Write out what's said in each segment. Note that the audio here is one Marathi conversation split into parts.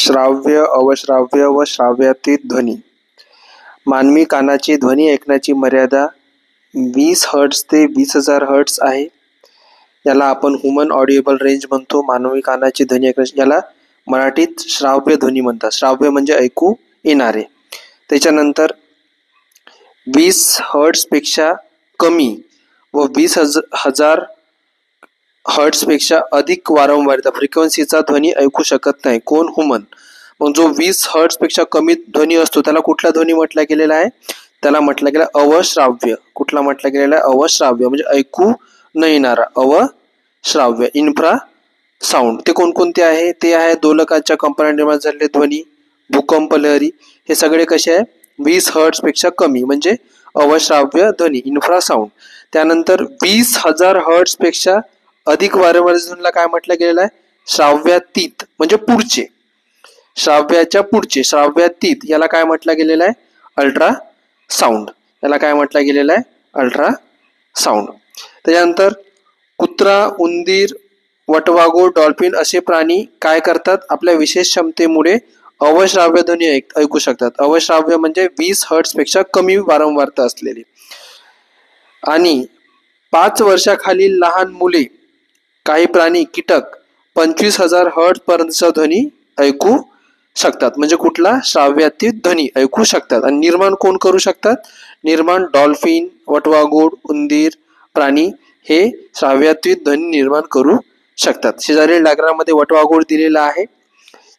श्राव्य, अवश्राव्य व श्राव्यातीत ध्वनी. मानवी कानाची ध्वनी ऐकण्याची मर्यादा 20 हर्ट्ज ते 20,000 हर्ट्ज आहे. याला आपण ह्युमन ऑडिएबल रेंज म्हणतो. मानवी कानाची ध्वनी ऐकण्याची याला मराठीत श्राव्य ध्वनी म्हणतात. श्राव्य म्हणजे ऐकू येणारे. त्याच्यानंतर 20 हर्ट्जपेक्षा कमी व 20,000 हर्ट्जपेक्षा अधिक वारंवारता फ्रिक्वेन्सीचा ध्वनी ऐकू शकत नाही. कोण? ह्युमन. मग जो 20 हर्ट्जपेक्षा कमी ध्वनी असतो त्याला कुठला ध्वनी म्हटला गेलेला आहे? त्याला म्हटलं गेलं अवश्राव्य. कुठला म्हटला गेलेला आहे? अवश्राव्य म्हणजे ऐकू न येणारा. अवश्राव्य. Infrasound. ते कोणकोणते आहे? ते आहे दोलकाच्या कंपनात निर्माण झालेले ध्वनी, भूकंप लहरी. हे सगळे कसे आहे? 20 हर्ट्जपेक्षा कमी म्हणजे अवश्राव्य ध्वनी, इन्फ्रा साऊंड. त्यानंतर 20,000 हर्ट्जपेक्षा अधिक वारंवारतेला काय म्हटलं गेलेलं आहे? श्राव्यातीत म्हणजे पुढचे. श्राव्याच्या पुढचे, श्राव्यातीत याला काय म्हटलं गेलेलं आहे? Ultra sound. याला काय म्हटलं गेलेलं आहे? Ultra sound. त्याच्यानंतर कुत्रा, उंदीर, वटवाघूळ, डॉल्फिन असे प्राणी काय करतात? आपल्या विशेष क्षमतेमुळे अवश्राव्य ध्वनी ऐकू शकतात. अवश्राव्य म्हणजे 20 हर्ट्जपेक्षा कमी वारंवारता असलेली. आणि 5 वर्षाखालील लहान मुले, काही प्राणी, कीटक 25,000 हर्ट्ज पर्यंतचा ध्वनी ऐकू शकतात. म्हणजे कुठला? श्राव्यातीत ध्वनी ऐकू शकतात. आणि निर्माण कोण करू शकतात? निर्माण डॉल्फिन, वटवाघूळ, उंदीर प्राणी हे श्राव्यातीत ध्वनी निर्माण करू शकतात. शेजारील डायग्राममध्ये वटवाघूळ दिलेला आहे.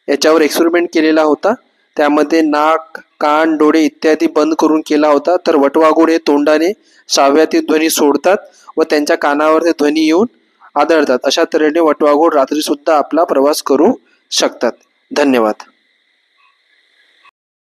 याच्यावर एक्सपेरिमेंट केलेला होता. त्यामध्ये नाक, कान, डोळे इत्यादी बंद करून केला होता. तर वटवाघूळ हे तोंडाने श्राव्यातीत ध्वनी सोडतात व त्यांच्या कानावर ते ध्वनी येऊन आदळतात. अशा तऱ्हेने वटवाघूळ रात्री सुद्धा आपला प्रवास करू शकतात. धन्यवाद.